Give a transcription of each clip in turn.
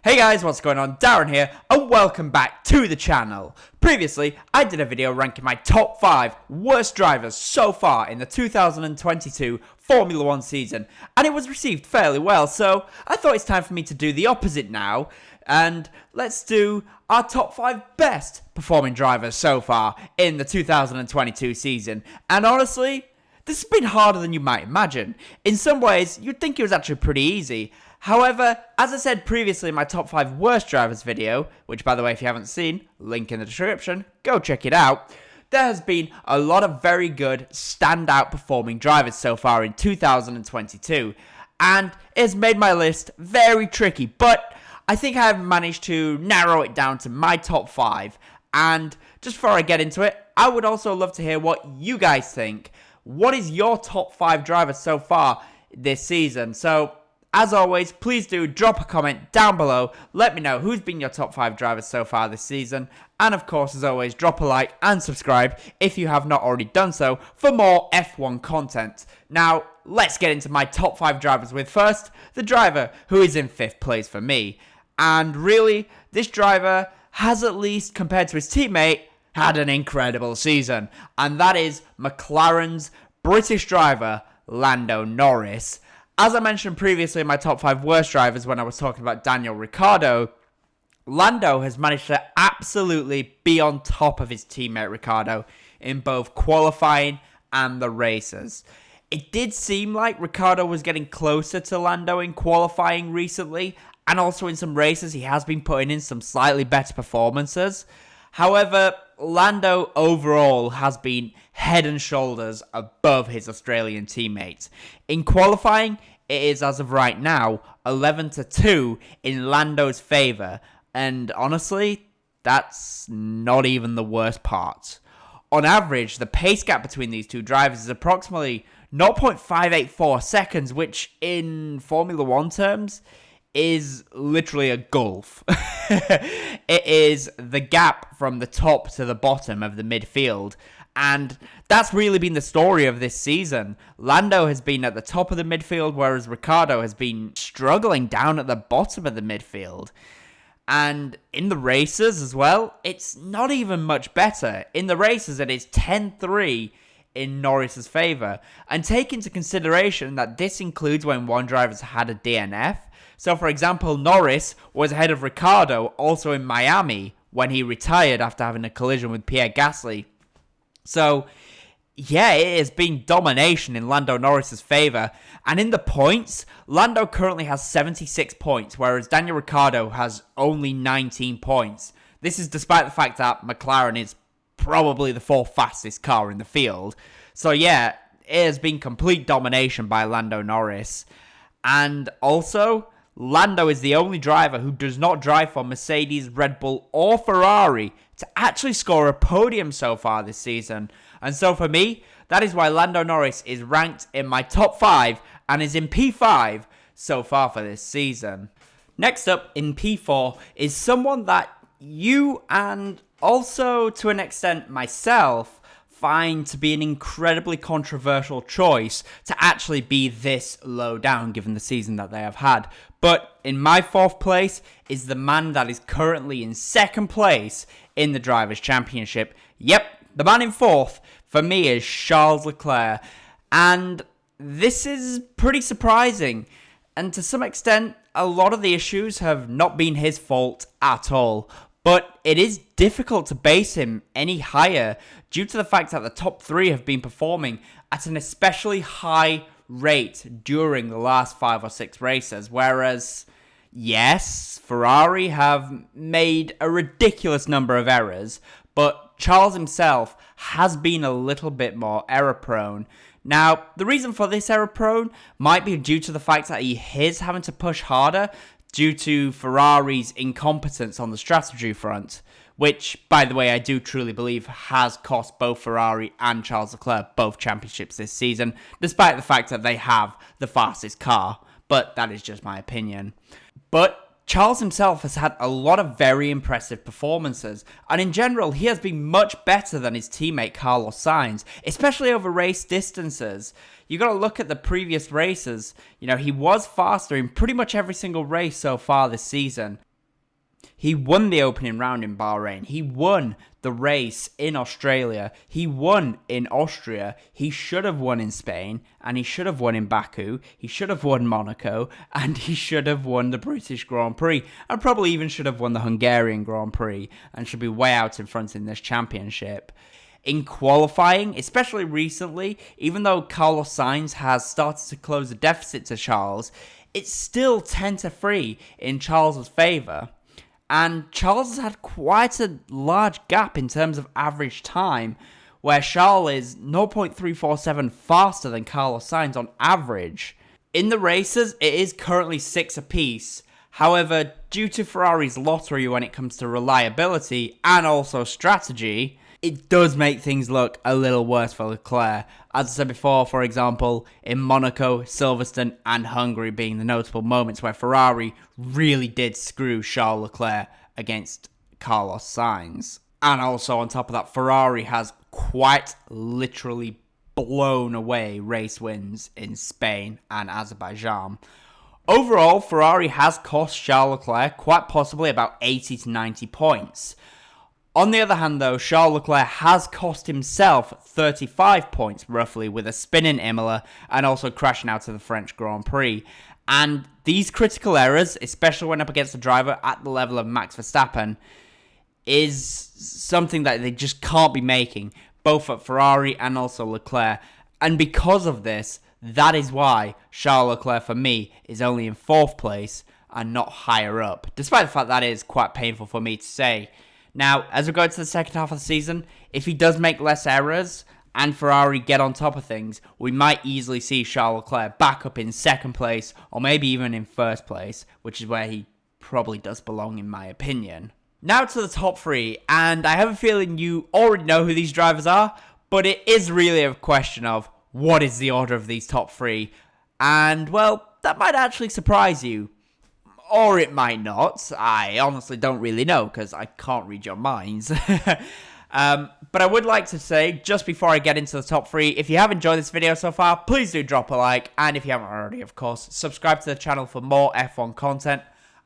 Hey guys, what's going on? Darren here, and welcome back to the channel. Previously, I did a video ranking my top 5 worst drivers so far in the 2022 Formula 1 season, and it was received fairly well, so I thought it's time for me to do the opposite now, and let's do our top 5 best performing drivers so far in the 2022 season. And honestly, this has been harder than you might imagine. In some ways, you'd think it was actually pretty easy. However, as I said previously in my top 5 worst drivers video, which by the way if you haven't seen, link in the description, go check it out, there has been a lot of very good standout performing drivers so far in 2022, and it has made my list very tricky, but I think I have managed to narrow it down to my top 5, and just before I get into it, I would also love to hear what you guys think. What is your top 5 drivers so far this season? So, as always, please do drop a comment down below. Let me know who's been your top 5 drivers so far this season. And of course, as always, drop a like and subscribe if you have not already done so for more F1 content. Now, let's get into my top 5 drivers with first, the driver who is in 5th place for me. And really, this driver has, at least compared to his teammate, had an incredible season. And that is McLaren's British driver, Lando Norris. As I mentioned previously in my top 5 worst drivers when I was talking about Daniel Ricciardo, Lando has managed to absolutely be on top of his teammate Ricciardo in both qualifying and the races. It did seem like Ricciardo was getting closer to Lando in qualifying recently, and also in some races he has been putting in some slightly better performances. However, Lando overall has been head and shoulders above his Australian teammates. In qualifying, it is as of right now 11-2 in Lando's favour, and honestly, that's not even the worst part. On average, the pace gap between these two drivers is approximately 0.584 seconds, which in Formula 1 terms is literally a gulf. It is the gap from the top to the bottom of the midfield, and that's really been the story of this season. Lando has been at the top of the midfield, whereas Ricciardo has been struggling down at the bottom of the midfield. And in the races as well, it's not even much better. In the races, it is 10-3 in Norris's favour. And take into consideration that this includes when one driver's had a DNF. So, for example, Norris was ahead of Ricciardo also in Miami when he retired after having a collision with Pierre Gasly. So, yeah, it has been domination in Lando Norris's favour. And in the points, Lando currently has 76 points, whereas Daniel Ricciardo has only 19 points. This is despite the fact that McLaren is probably the 4th fastest car in the field. So, yeah, it has been complete domination by Lando Norris. And also, Lando is the only driver who does not drive for Mercedes, Red Bull, or Ferrari to actually score a podium so far this season. And so for me, that is why Lando Norris is ranked in my top 5 and is in P5 so far for this season. Next up in P4 is someone that you and also to an extent myself find to be an incredibly controversial choice to actually be this low down given the season that they have had. But in my 4th place is the man that is currently in 2nd place in the Drivers' Championship. Yep, the man in 4th for me is Charles Leclerc. And this is pretty surprising. And to some extent, a lot of the issues have not been his fault at all. But it is difficult to base him any higher due to the fact that the top 3 have been performing at an especially high rate during the last 5 or 6 races. Whereas, yes, Ferrari have made a ridiculous number of errors, but Charles himself has been a little bit more error prone. Now, the reason for this error prone might be due to the fact that he is having to push harder due to Ferrari's incompetence on the strategy front, which, by the way, I do truly believe has cost both Ferrari and Charles Leclerc both championships this season, despite the fact that they have the fastest car, but that is just my opinion. But Charles himself has had a lot of very impressive performances, and in general, he has been much better than his teammate Carlos Sainz, especially over race distances. You got to look at the previous races. You know, he was faster in pretty much every single race so far this season. He won the opening round in Bahrain. He won the race in Australia. He won in Austria. He should have won in Spain, and he should have won in Baku. He should have won Monaco, and he should have won the British Grand Prix, and probably even should have won the Hungarian Grand Prix, and should be way out in front in this championship. In qualifying, especially recently, even though Carlos Sainz has started to close the deficit to Charles, it's still 10-3 in Charles' favour. And Charles has had quite a large gap in terms of average time, where Charles is 0.347 faster than Carlos Sainz on average. In the races, it is currently 6 apiece. However, due to Ferrari's lottery when it comes to reliability and also strategy, it does make things look a little worse for Leclerc. As I said before, for example, in Monaco, Silverstone and Hungary being the notable moments where Ferrari really did screw Charles Leclerc against Carlos Sainz. And also on top of that, Ferrari has quite literally blown away race wins in Spain and Azerbaijan. Overall, Ferrari has cost Charles Leclerc quite possibly about 80 to 90 points. On the other hand, though, Charles Leclerc has cost himself 35 points, roughly, with a spin in Imola and also crashing out of the French Grand Prix. And these critical errors, especially when up against a driver at the level of Max Verstappen, is something that they just can't be making, both at Ferrari and also Leclerc. And because of this, that is why Charles Leclerc, for me, is only in 4th place and not higher up, despite the fact that is quite painful for me to say. Now, as we go into the second half of the season, if he does make less errors and Ferrari get on top of things, we might easily see Charles Leclerc back up in 2nd place or maybe even in 1st place, which is where he probably does belong in my opinion. Now to the top 3, and I have a feeling you already know who these drivers are, but it is really a question of what is the order of these top 3, and well, that might actually surprise you. Or it might not. I honestly don't really know because I can't read your minds. But I would like to say, just before I get into the top 3, if you have enjoyed this video so far, please do drop a like. And if you haven't already, of course, subscribe to the channel for more F1 content.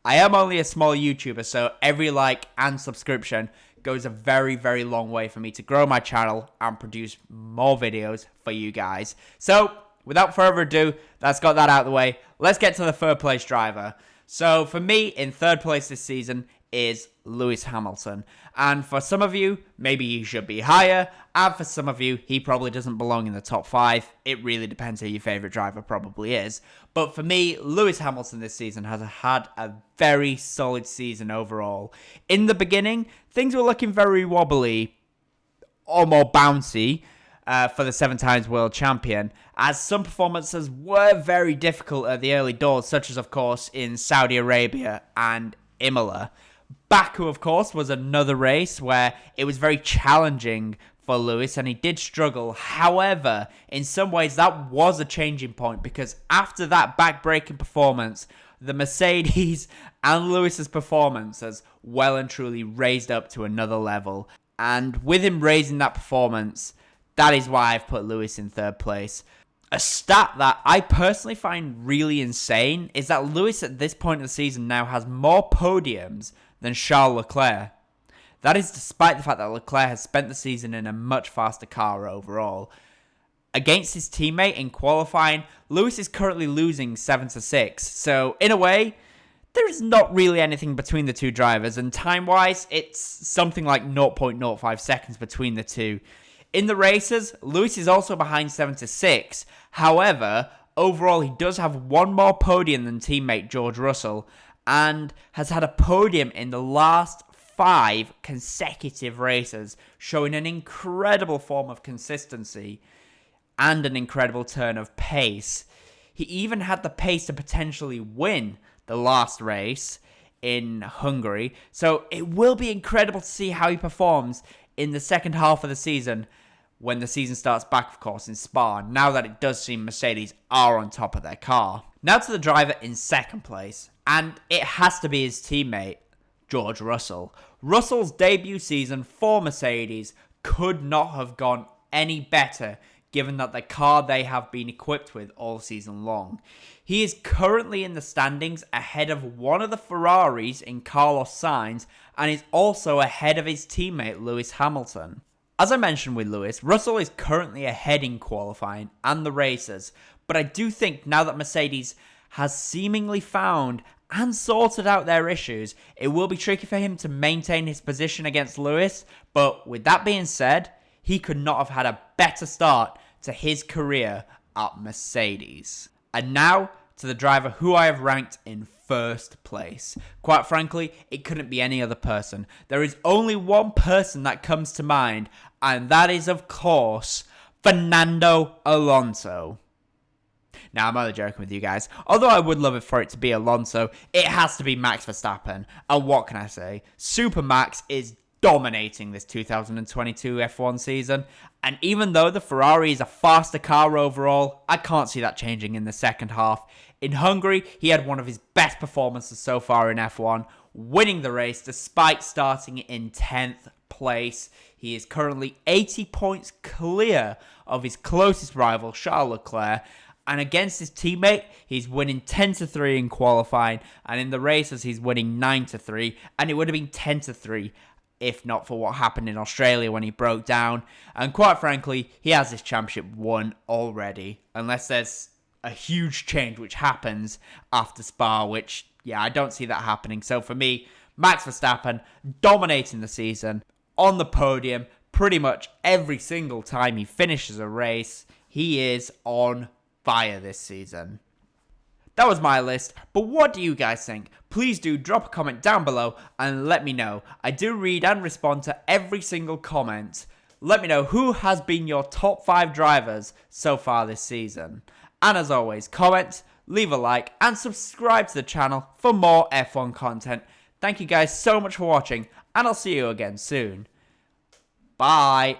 I am only a small YouTuber, so every like and subscription goes a very, very long way for me to grow my channel and produce more videos for you guys. So, without further ado, let's get that out of the way. Let's get to the 3rd place driver. So for me, in 3rd place this season is Lewis Hamilton. And for some of you, maybe he should be higher. And for some of you, he probably doesn't belong in the top 5. It really depends who your favourite driver probably is. But for me, Lewis Hamilton this season has had a very solid season overall. In the beginning, things were looking very wobbly or more bouncy for the 7 times world champion, as some performances were very difficult at the early doors, such as, of course, in Saudi Arabia and Imola. Baku, of course, was another race where it was very challenging for Lewis, and he did struggle. However, in some ways, that was a changing point, because after that back-breaking performance, the Mercedes and Lewis's performance has well and truly raised up to another level. And with him raising that performance, that is why I've put Lewis in 3rd place. A stat that I personally find really insane is that Lewis at this point of the season now has more podiums than Charles Leclerc. That is despite the fact that Leclerc has spent the season in a much faster car overall. Against his teammate in qualifying, Lewis is currently losing 7-6. So in a way, there's not really anything between the two drivers, and time-wise, it's something like 0.05 seconds between the two. In the races, Lewis is also behind 7-6. However, overall, he does have one more podium than teammate George Russell, and has had a podium in the last 5 consecutive races, showing an incredible form of consistency and an incredible turn of pace. He even had the pace to potentially win the last race in Hungary, so it will be incredible to see how he performs in the second half of the season, when the season starts back, of course, in Spa, now that it does seem Mercedes are on top of their car. Now to the driver in 2nd place, and it has to be his teammate, George Russell. Russell's debut season for Mercedes could not have gone any better, given that the car they have been equipped with all season long. He is currently in the standings ahead of one of the Ferraris in Carlos Sainz, and is also ahead of his teammate Lewis Hamilton. As I mentioned with Lewis, Russell is currently ahead in qualifying and the races, but I do think now that Mercedes has seemingly found and sorted out their issues, it will be tricky for him to maintain his position against Lewis. But with that being said, he could not have had a better start to his career at Mercedes. And now to the driver who I have ranked in first place. Quite frankly, it couldn't be any other person. There is only one person that comes to mind, and that is, of course, Fernando Alonso. Now, I'm only joking with you guys. Although I would love it for it to be Alonso, it has to be Max Verstappen. And what can I say? Super Max is dominating this 2022 F1 season. And even though the Ferrari is a faster car overall, I can't see that changing in the second half. In Hungary, he had one of his best performances so far in F1, winning the race despite starting in 10th place. He is currently 80 points clear of his closest rival, Charles Leclerc. And against his teammate, he's winning 10-3 in qualifying. And in the races, he's winning 9-3. And it would have been 10-3 if not for what happened in Australia when he broke down. And quite frankly, he has this championship won already. Unless there's a huge change which happens after Spa, which, yeah, I don't see that happening. So for me, Max Verstappen dominating the season, on the podium pretty much every single time he finishes a race. He is on fire this season. That was my list, but what do you guys think? Please do drop a comment down below and let me know. I do read and respond to every single comment. Let me know who has been your top 5 drivers so far this season. And as always, comment, leave a like, and subscribe to the channel for more F1 content. Thank you guys so much for watching, and I'll see you again soon. Bye.